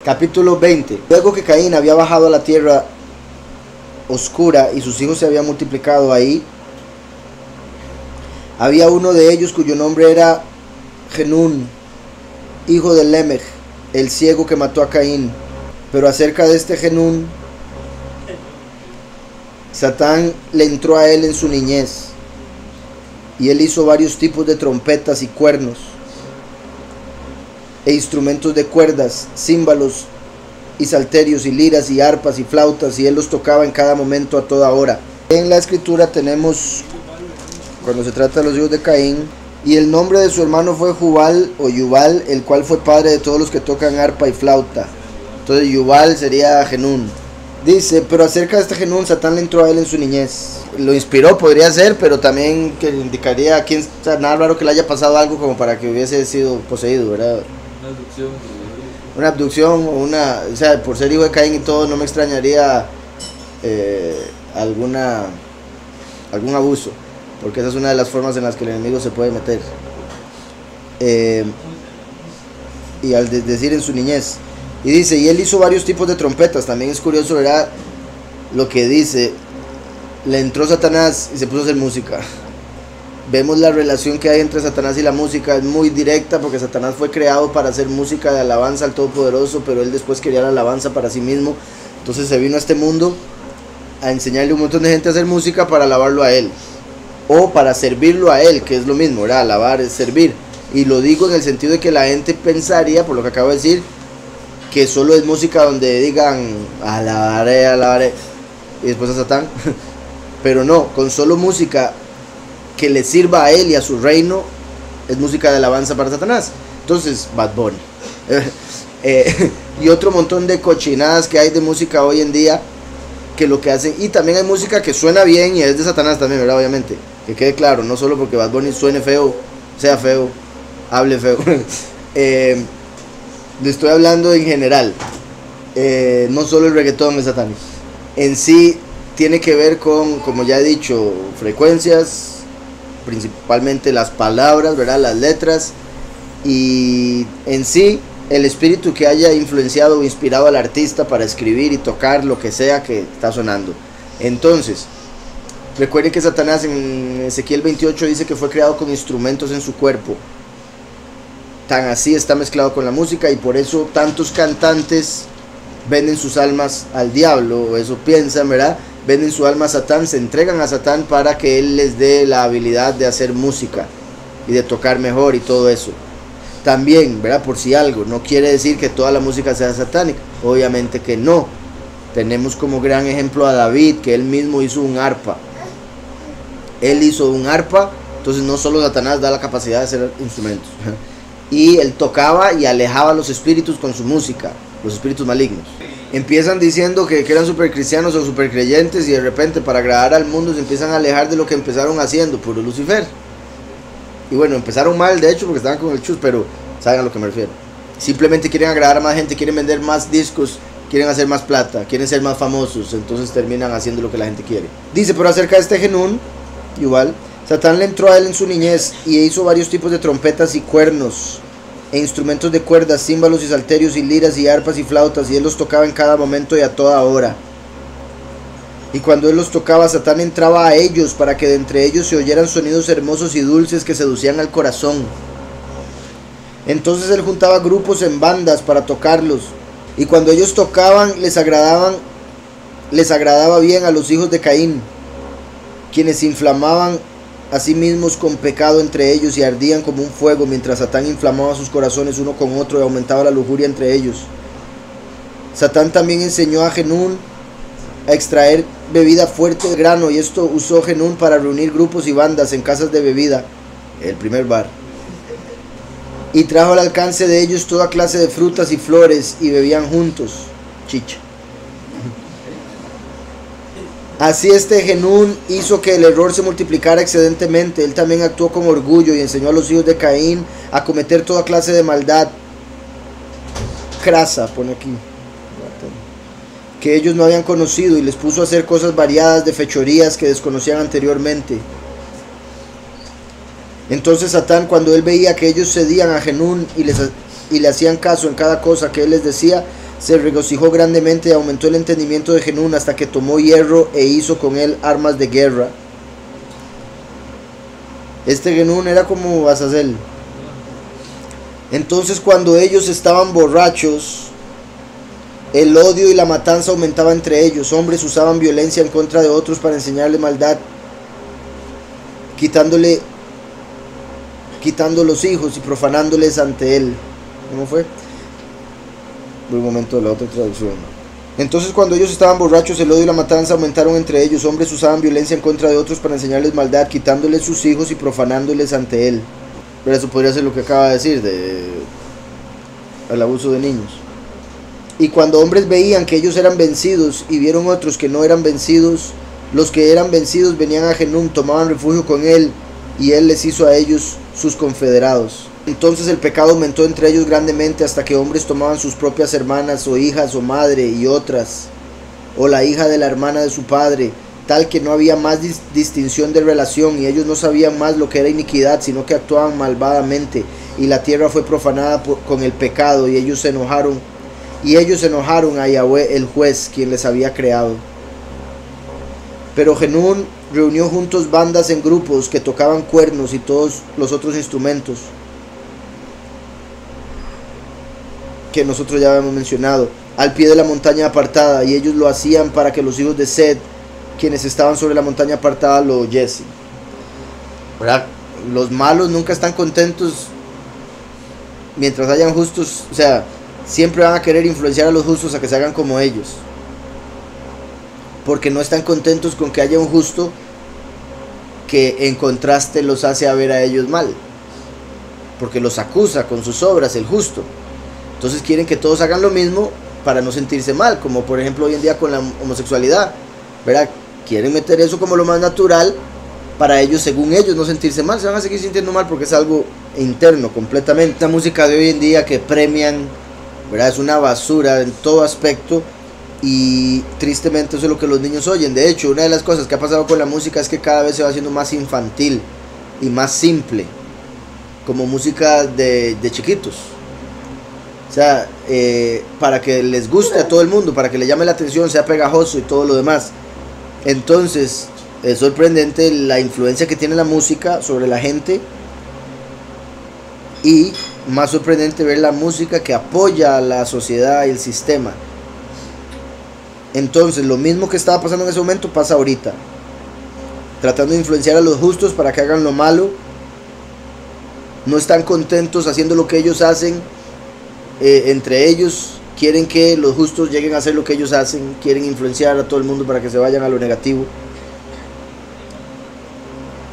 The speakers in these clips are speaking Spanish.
Capítulo 20. Luego que Caín había bajado a la tierra oscura y sus hijos se habían multiplicado ahí, había uno de ellos cuyo nombre era Genún, hijo de Lemech, el ciego que mató a Caín. Pero acerca de este Genún, Satán le entró a él en su niñez, y él hizo varios tipos de trompetas y cuernos, e instrumentos de cuerdas, címbalos y salterios y liras y arpas y flautas, y él los tocaba en cada momento a toda hora. En la escritura tenemos, cuando se trata de los hijos de Caín, y el nombre de su hermano fue Jubal o Yubal, el cual fue padre de todos los que tocan arpa y flauta. Entonces Yubal sería Genún. Dice, pero acerca de este Genún, Satán le entró a él en su niñez. Lo inspiró, podría ser, pero también que indicaría a quién, o sea, nada raro que le haya pasado algo como para que hubiese sido poseído, ¿verdad? Una abducción o una, o sea, por ser hijo de Caín y todo, no me extrañaría algún abuso, porque esa es una de las formas en las que el enemigo se puede meter. Y al decir en su niñez, y dice, y él hizo varios tipos de trompetas. También es curioso, ¿verdad? Lo que dice, le entró Satanás y se puso a hacer música. Vemos la relación que hay entre Satanás y la música, es muy directa, porque Satanás fue creado para hacer música de alabanza al Todopoderoso, pero él después quería la alabanza para sí mismo. Entonces se vino a este mundo a enseñarle a un montón de gente a hacer música para alabarlo a él, o para servirlo a él, que es lo mismo, ¿verdad? Alabar es servir. Y lo digo en el sentido de que la gente pensaría, por lo que acabo de decir, que solo es música donde digan alabaré, alabaré, y después a Satán. Pero no, con solo música que le sirva a él y a su reino, es música de alabanza para Satanás. Entonces, Bad Bunny. Y otro montón de cochinadas que hay de música hoy en día, que lo que hacen, y también hay música que suena bien y es de Satanás también, ¿verdad? Obviamente, que quede claro, no solo porque Bad Bunny suene feo, sea feo, hable feo. Le estoy hablando en general, no solo el reggaetón es satánico. En sí tiene que ver con, como ya he dicho, frecuencias, principalmente las palabras, ¿verdad? Las letras, y en sí el espíritu que haya influenciado o inspirado al artista para escribir y tocar lo que sea que está sonando. Entonces, recuerden que Satanás en Ezequiel 28 dice que fue creado con instrumentos en su cuerpo. Tan así está mezclado con la música, y por eso tantos cantantes venden sus almas al diablo, o eso piensan, ¿verdad? Venden su alma a Satán, se entregan a Satán para que él les dé la habilidad de hacer música y de tocar mejor y todo eso. También, ¿verdad? Por si algo, no quiere decir que toda la música sea satánica, obviamente que no. Tenemos como gran ejemplo a David, que él mismo hizo un arpa. Él hizo un arpa, entonces no solo Satanás da la capacidad de hacer instrumentos. Y él tocaba y alejaba a los espíritus con su música, los espíritus malignos. Empiezan diciendo que eran super cristianos o super creyentes, y de repente para agradar al mundo se empiezan a alejar de lo que empezaron haciendo, puro Lucifer. Y bueno, empezaron mal de hecho porque estaban con el chus, pero saben a lo que me refiero. Simplemente quieren agradar a más gente, quieren vender más discos, quieren hacer más plata, quieren ser más famosos, entonces terminan haciendo lo que la gente quiere. Dice, pero acerca de este Genún, igual, Satán le entró a él en su niñez y hizo varios tipos de trompetas y cuernos, e instrumentos de cuerdas, címbalos y salterios y liras y arpas y flautas, y él los tocaba en cada momento y a toda hora. Y cuando él los tocaba, Satán entraba a ellos para que de entre ellos se oyeran sonidos hermosos y dulces que seducían al corazón. Entonces él juntaba grupos en bandas para tocarlos, y cuando ellos tocaban les agradaba bien a los hijos de Caín, quienes se inflamaban a sí mismos con pecado entre ellos y ardían como un fuego, mientras Satán inflamaba sus corazones uno con otro y aumentaba la lujuria entre ellos. Satán también enseñó a Genún a extraer bebida fuerte de grano, y esto usó Genún para reunir grupos y bandas en casas de bebida, el primer bar, y trajo al alcance de ellos toda clase de frutas y flores, y bebían juntos, chicha. Así este Genún hizo que el error se multiplicara excedentemente. Él también actuó con orgullo y enseñó a los hijos de Caín a cometer toda clase de maldad crasa, pone aquí, que ellos no habían conocido, y les puso a hacer cosas variadas de fechorías que desconocían anteriormente. Entonces Satán, cuando él veía que ellos cedían a Genún y le hacían caso en cada cosa que él les decía, se regocijó grandemente y aumentó el entendimiento de Genún hasta que tomó hierro e hizo con él armas de guerra. Este Genún era como Azazel. Entonces cuando ellos estaban borrachos, el odio y la matanza aumentaba entre ellos. Hombres usaban violencia en contra de otros para enseñarle maldad, quitando los hijos y profanándoles ante él. ¿Cómo fue? Un momento de la otra traducción. Entonces cuando ellos estaban borrachos, el odio y la matanza aumentaron entre ellos. Hombres usaban violencia en contra de otros para enseñarles maldad, quitándoles sus hijos y profanándoles ante él. Pero eso podría ser lo que acaba de decir, el abuso de niños. Y cuando hombres veían que ellos eran vencidos y vieron otros que no eran vencidos, los que eran vencidos venían a Genún, tomaban refugio con él, y él les hizo a ellos sus confederados. Entonces el pecado aumentó entre ellos grandemente hasta que hombres tomaban sus propias hermanas o hijas o madre y otras, o la hija de la hermana de su padre, tal que no había más distinción de relación, y ellos no sabían más lo que era iniquidad, sino que actuaban malvadamente, y la tierra fue profanada con el pecado, y ellos se enojaron a Yahweh el juez, quien les había creado. Pero Genún reunió juntos bandas en grupos que tocaban cuernos y todos los otros instrumentos que nosotros ya habíamos mencionado, al pie de la montaña apartada, y ellos lo hacían para que los hijos de Sed, quienes estaban sobre la montaña apartada, lo oyesen. ¿Verdad? Los malos nunca están contentos mientras hayan justos, o sea, siempre van a querer influenciar a los justos a que se hagan como ellos, porque no están contentos con que haya un justo que en contraste los hace a ver a ellos mal, porque los acusa con sus obras el justo. Entonces quieren que todos hagan lo mismo para no sentirse mal, como por ejemplo hoy en día con la homosexualidad, ¿verdad? Quieren meter eso como lo más natural para ellos, según ellos, no sentirse mal. Se van a seguir sintiendo mal porque es algo interno completamente. La música de hoy en día que premian, ¿verdad? Es una basura en todo aspecto, y tristemente eso es lo que los niños oyen. De hecho, una de las cosas que ha pasado con la música es que cada vez se va haciendo más infantil y más simple, como música de chiquitos. O sea, para que les guste a todo el mundo, para que le llame la atención, sea pegajoso y todo lo demás. Entonces es sorprendente la influencia que tiene la música sobre la gente, y más sorprendente ver la música que apoya a la sociedad y el sistema. Entonces lo mismo que estaba pasando en ese momento pasa ahorita, tratando de influenciar a los justos para que hagan lo malo. No están contentos haciendo lo que ellos hacen, entre ellos quieren que los justos lleguen a hacer lo que ellos hacen, quieren influenciar a todo el mundo para que se vayan a lo negativo.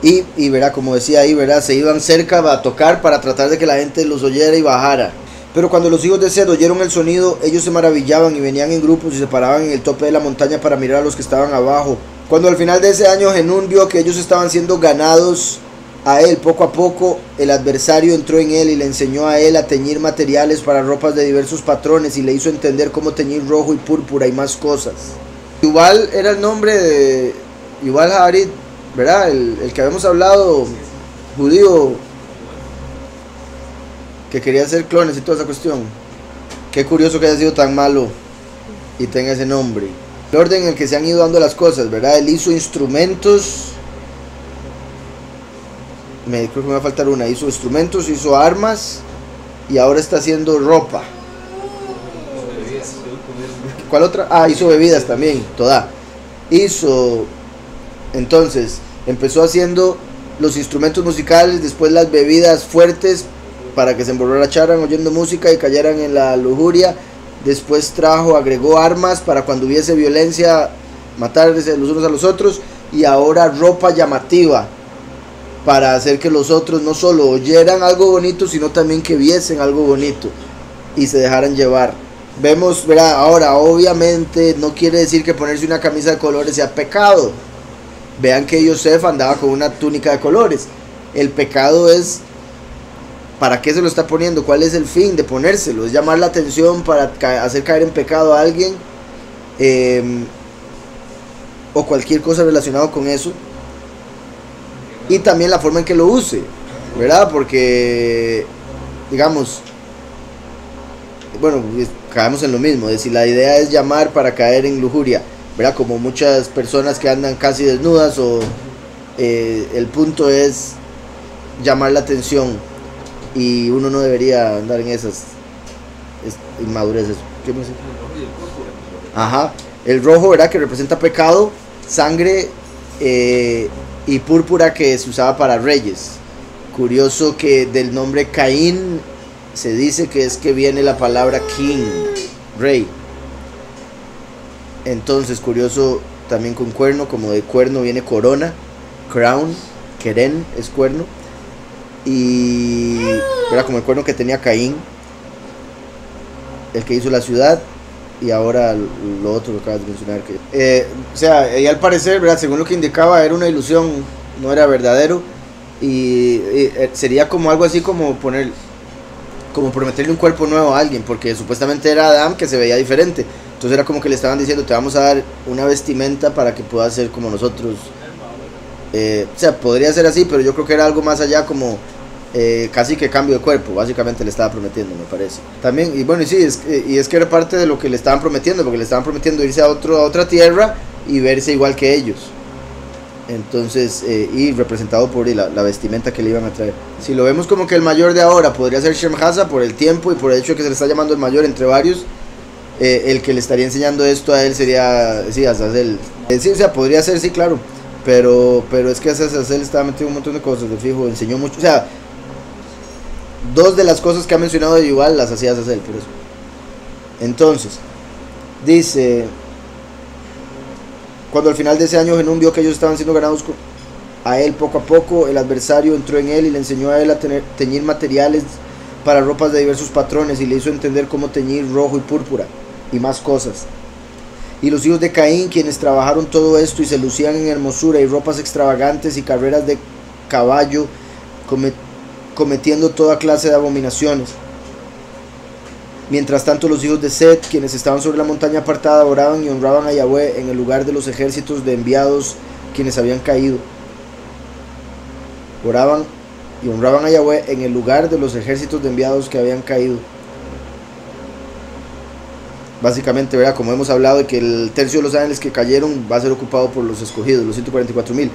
Y verá, como decía ahí, verá, se iban cerca a tocar para tratar de que la gente los oyera y bajara. Pero cuando los hijos de Sed oyeron el sonido, ellos se maravillaban y venían en grupos y se paraban en el tope de la montaña para mirar a los que estaban abajo. Cuando al final de ese año Genún vio que ellos estaban siendo ganados a él poco a poco, el adversario entró en él y le enseñó a él a teñir materiales para ropas de diversos patrones, y le hizo entender cómo teñir rojo y púrpura y más cosas. Yuval era el nombre de Yuval Harit, ¿verdad? El que habíamos hablado, judío, que quería hacer clones y toda esa cuestión. Qué curioso que haya sido tan malo y tenga ese nombre. El orden en el que se han ido dando las cosas, ¿verdad? Él hizo instrumentos, creo que me va a faltar una. Hizo instrumentos, hizo armas, y ahora está haciendo ropa. ¿Cuál otra? Ah, hizo bebidas también, toda. Entonces, empezó haciendo los instrumentos musicales, después las bebidas fuertes para que se emborracharan oyendo música y cayeran en la lujuria. Después agregó armas para cuando hubiese violencia, matarse los unos a los otros. Y ahora ropa llamativa, para hacer que los otros no solo oyeran algo bonito, sino también que viesen algo bonito y se dejaran llevar. Vemos, ¿verdad? Ahora, obviamente, no quiere decir que ponerse una camisa de colores sea pecado. Vean que Yosef andaba con una túnica de colores. El pecado es, ¿para qué se lo está poniendo? ¿Cuál es el fin de ponérselo? Es llamar la atención para hacer caer en pecado a alguien, o cualquier cosa relacionada con eso. Y también la forma en que lo use, ¿verdad? Porque, digamos, bueno, caemos en lo mismo, de si la idea es llamar para caer en lujuria, ¿verdad? Como muchas personas que andan casi desnudas, o el punto es llamar la atención, y uno no debería andar en esas inmadureces. ¿Qué me dice? Ajá, el rojo, ¿verdad? Que representa pecado, sangre, y púrpura, que se usaba para reyes. Curioso que del nombre Caín se dice que es que viene la palabra king, rey. Entonces, curioso también con cuerno, como de cuerno viene corona, crown, queren es cuerno, y era como el cuerno que tenía Caín, el que hizo la ciudad, y ahora lo otro que acabas de mencionar, que o sea, y al parecer, ¿verdad? Según lo que indicaba, era una ilusión, no era verdadero, y sería como algo así como prometerle un cuerpo nuevo a alguien, porque supuestamente era Adán, que se veía diferente. Entonces era como que le estaban diciendo, te vamos a dar una vestimenta para que puedas ser como nosotros. O sea, podría ser así, pero yo creo que era algo más allá, como casi que cambio de cuerpo. Básicamente le estaba prometiendo, me parece. También, y bueno, y sí, es que era parte de lo que le estaban prometiendo, porque le estaban prometiendo irse a otra tierra y verse igual que ellos. Entonces, y representado por la vestimenta que le iban a traer. Si lo vemos como que el mayor de ahora podría ser Shemhasa, por el tiempo y por el hecho de que se le está llamando el mayor entre varios, el que le estaría enseñando esto a él sería, sí, Azazel. Sí, o sea, podría ser, sí, claro, pero es que Azazel estaba metido en un montón de cosas, de fijo, enseñó mucho. O sea, dos de las cosas que ha mencionado de Yuval las hacía Azazel, por eso. Entonces, dice: cuando al final de ese año Genún vio que ellos estaban siendo ganados a él poco a poco, el adversario entró en él y le enseñó a él a teñir materiales para ropas de diversos patrones, y le hizo entender cómo teñir rojo y púrpura y más cosas. Y los hijos de Caín, quienes trabajaron todo esto y se lucían en hermosura y ropas extravagantes y carreras de caballo, cometiendo toda clase de abominaciones. Mientras tanto, los hijos de Set, quienes estaban sobre la montaña apartada, oraban y honraban a Yahweh en el lugar de los ejércitos de enviados quienes habían caído. Oraban y honraban a Yahweh en el lugar de los ejércitos de enviados que habían caído. Básicamente, ¿verdad? Como hemos hablado de que el tercio de los ángeles que cayeron va a ser ocupado por los escogidos, los 144,000.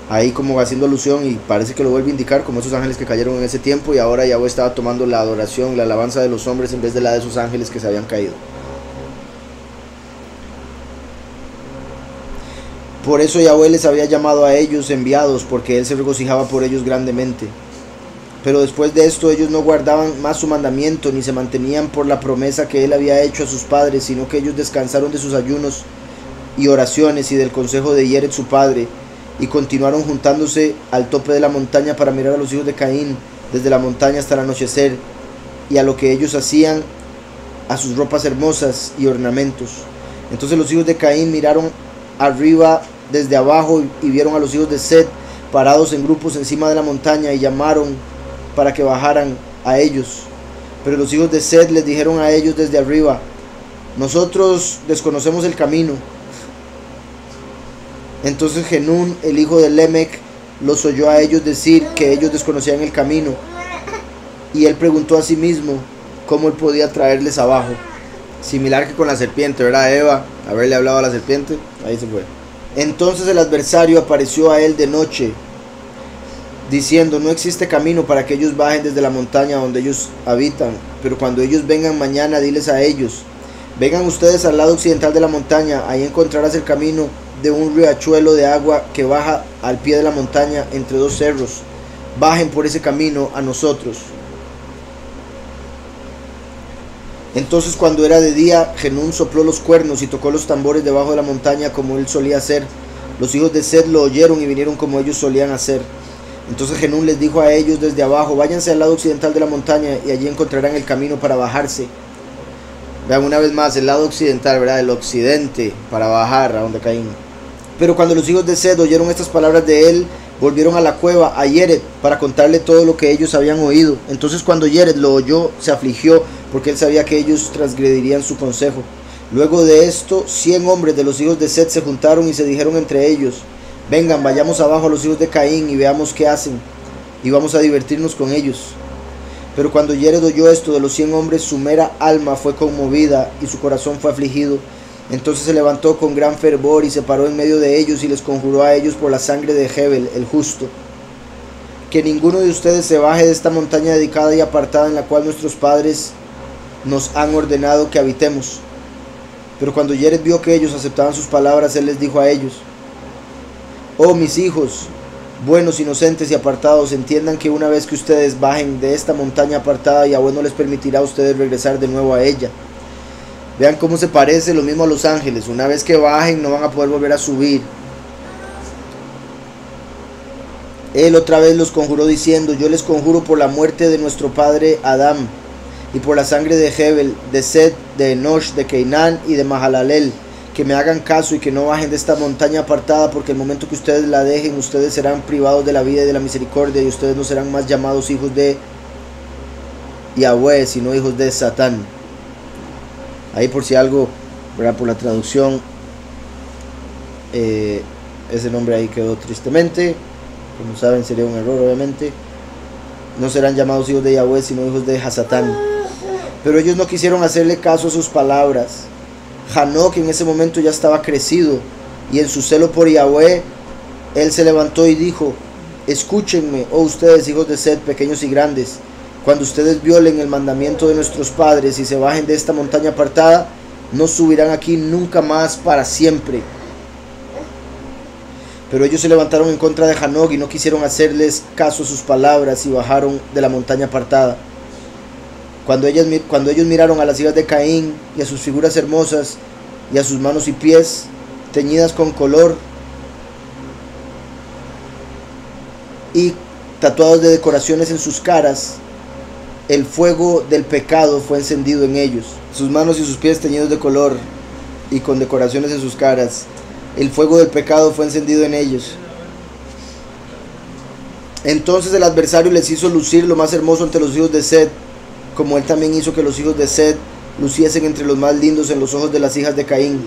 Ahí como haciendo alusión, y parece que lo vuelve a indicar, como esos ángeles que cayeron en ese tiempo, y ahora Yahweh estaba tomando la adoración, la alabanza de los hombres en vez de la de esos ángeles que se habían caído. Por eso Yahweh les había llamado a ellos enviados, porque él se regocijaba por ellos grandemente. Pero después de esto ellos no guardaban más su mandamiento, ni se mantenían por la promesa que él había hecho a sus padres, sino que ellos descansaron de sus ayunos y oraciones y del consejo de Yered su padre, y continuaron juntándose al tope de la montaña para mirar a los hijos de Caín desde la montaña hasta el anochecer, y a lo que ellos hacían, a sus ropas hermosas y ornamentos. Entonces los hijos de Caín miraron arriba desde abajo y vieron a los hijos de Set parados en grupos encima de la montaña, y llamaron para que bajaran a ellos. Pero los hijos de Set les dijeron a ellos desde arriba: nosotros desconocemos el camino. Entonces Genún, el hijo de Lemec, los oyó a ellos decir que ellos desconocían el camino, y él preguntó a sí mismo cómo él podía traerles abajo. Similar que con la serpiente, ¿verdad? Eva, haberle hablado a la serpiente, ahí se fue. Entonces el adversario apareció a él de noche, diciendo: no existe camino para que ellos bajen desde la montaña donde ellos habitan, pero cuando ellos vengan mañana, diles a ellos: vengan ustedes al lado occidental de la montaña, ahí encontrarás el camino de un riachuelo de agua que baja al pie de la montaña entre dos cerros. Bajen por ese camino a nosotros. Entonces, cuando era de día, Genún sopló los cuernos y tocó los tambores debajo de la montaña como él solía hacer. Los hijos de Set lo oyeron y vinieron como ellos solían hacer. Entonces Genún les dijo a ellos desde abajo: váyanse al lado occidental de la montaña y allí encontrarán el camino para bajarse. Vean una vez más el lado occidental, ¿verdad? El occidente, para bajar a donde Caín. Pero cuando los hijos de Set oyeron estas palabras de él, volvieron a la cueva, a Yered, para contarle todo lo que ellos habían oído. Entonces cuando Yered lo oyó, se afligió, porque él sabía que ellos transgredirían su consejo. Luego de esto, 100 hombres de los hijos de Set se juntaron y se dijeron entre ellos: vengan, vayamos abajo a los hijos de Caín y veamos qué hacen, y vamos a divertirnos con ellos. Pero cuando Yered oyó esto de los 100 hombres, su mera alma fue conmovida y su corazón fue afligido. Entonces se levantó con gran fervor y se paró en medio de ellos y les conjuró a ellos por la sangre de Hebel, el justo, que ninguno de ustedes se baje de esta montaña dedicada y apartada en la cual nuestros padres nos han ordenado que habitemos. Pero cuando Yered vio que ellos aceptaban sus palabras, él les dijo a ellos: oh mis hijos, buenos, inocentes y apartados, entiendan que una vez que ustedes bajen de esta montaña apartada, Yahweh no les permitirá a ustedes regresar de nuevo a ella. Vean cómo se parece lo mismo a los ángeles. Una vez que bajen no van a poder volver a subir. Él otra vez los conjuró diciendo: yo les conjuro por la muerte de nuestro padre Adán, y por la sangre de Hebel, de Set, de Enosh, de Keinán y de Mahalalel, que me hagan caso y que no bajen de esta montaña apartada, porque el momento que ustedes la dejen, ustedes serán privados de la vida y de la misericordia, y ustedes no serán más llamados hijos de Yahweh, sino hijos de Satán. Ahí por si algo, ¿verdad? Por la traducción, ese nombre ahí quedó tristemente. Como saben, sería un error, obviamente. No serán llamados hijos de Yahweh, sino hijos de Hasatán. Pero ellos no quisieron hacerle caso a sus palabras. Hanoc en ese momento ya estaba crecido, y en su celo por Yahweh, él se levantó y dijo: escúchenme, oh ustedes hijos de Set, pequeños y grandes. Cuando ustedes violen el mandamiento de nuestros padres y se bajen de esta montaña apartada, no subirán aquí nunca más para siempre. Pero ellos se levantaron en contra de Hanoc y no quisieron hacerles caso a sus palabras y bajaron de la montaña apartada. Cuando ellos miraron a las hijas de Caín y a sus figuras hermosas y a sus manos y pies teñidas con color y tatuados de decoraciones en sus caras, el fuego del pecado fue encendido en ellos. Sus manos y sus pies teñidos de color y con decoraciones en sus caras, el fuego del pecado fue encendido en ellos. Entonces el adversario les hizo lucir lo más hermoso ante los hijos de Set, como él también hizo que los hijos de Set luciesen entre los más lindos en los ojos de las hijas de Caín,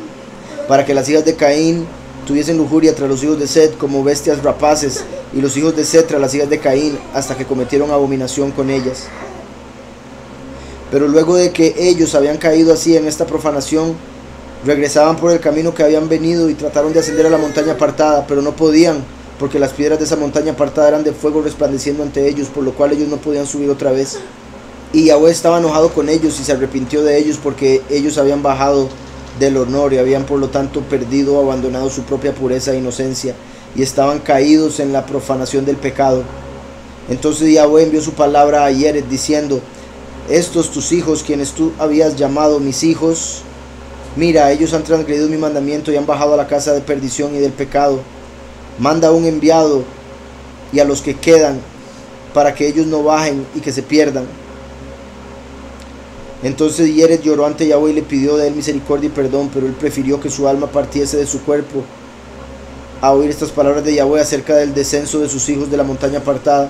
para que las hijas de Caín tuviesen lujuria tras los hijos de Set como bestias rapaces, y los hijos de Set tras las hijas de Caín, hasta que cometieron abominación con ellas. Pero luego de que ellos habían caído así en esta profanación, regresaban por el camino que habían venido y trataron de ascender a la montaña apartada, pero no podían, porque las piedras de esa montaña apartada eran de fuego resplandeciendo ante ellos, por lo cual ellos no podían subir otra vez. Y Yahweh estaba enojado con ellos y se arrepintió de ellos, porque ellos habían bajado del honor y habían por lo tanto perdido o abandonado su propia pureza e inocencia, y estaban caídos en la profanación del pecado. Entonces Yahweh envió su palabra a Yered diciendo: estos tus hijos, quienes tú habías llamado mis hijos, mira, ellos han transgredido mi mandamiento y han bajado a la casa de perdición y del pecado. Manda un enviado y a los que quedan, para que ellos no bajen y que se pierdan. Entonces Yered lloró ante Yahweh y le pidió de él misericordia y perdón, pero él prefirió que su alma partiese de su cuerpo a oír estas palabras de Yahweh acerca del descenso de sus hijos de la montaña apartada.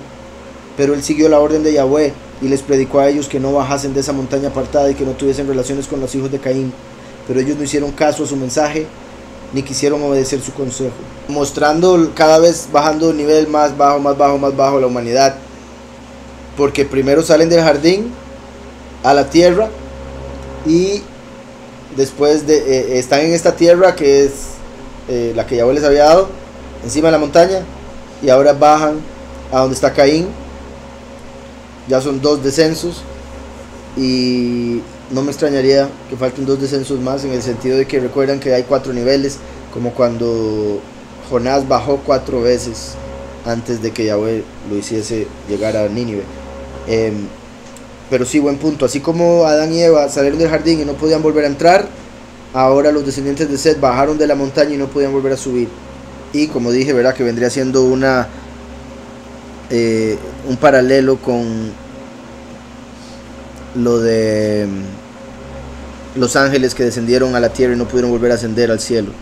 Pero él siguió la orden de Yahweh y les predicó a ellos que no bajasen de esa montaña apartada y que no tuviesen relaciones con los hijos de Caín. Pero ellos no hicieron caso a su mensaje ni quisieron obedecer su consejo, mostrando cada vez bajando un nivel más bajo la humanidad, porque primero salen del jardín a la tierra y después están en esta tierra que es la que Yahweh les había dado encima de la montaña, y ahora bajan a donde está Caín. Ya son 2 descensos y no me extrañaría que falten 2 descensos más, en el sentido de que recuerdan que hay 4 niveles, como cuando Jonás bajó 4 veces antes de que Yahweh lo hiciese llegar a Nínive. Pero sí, buen punto. Así como Adán y Eva salieron del jardín y no podían volver a entrar, ahora los descendientes de Set bajaron de la montaña y no podían volver a subir. Y como dije, ¿verdad?, que vendría siendo un paralelo con lo de los ángeles que descendieron a la tierra y no pudieron volver a ascender al cielo.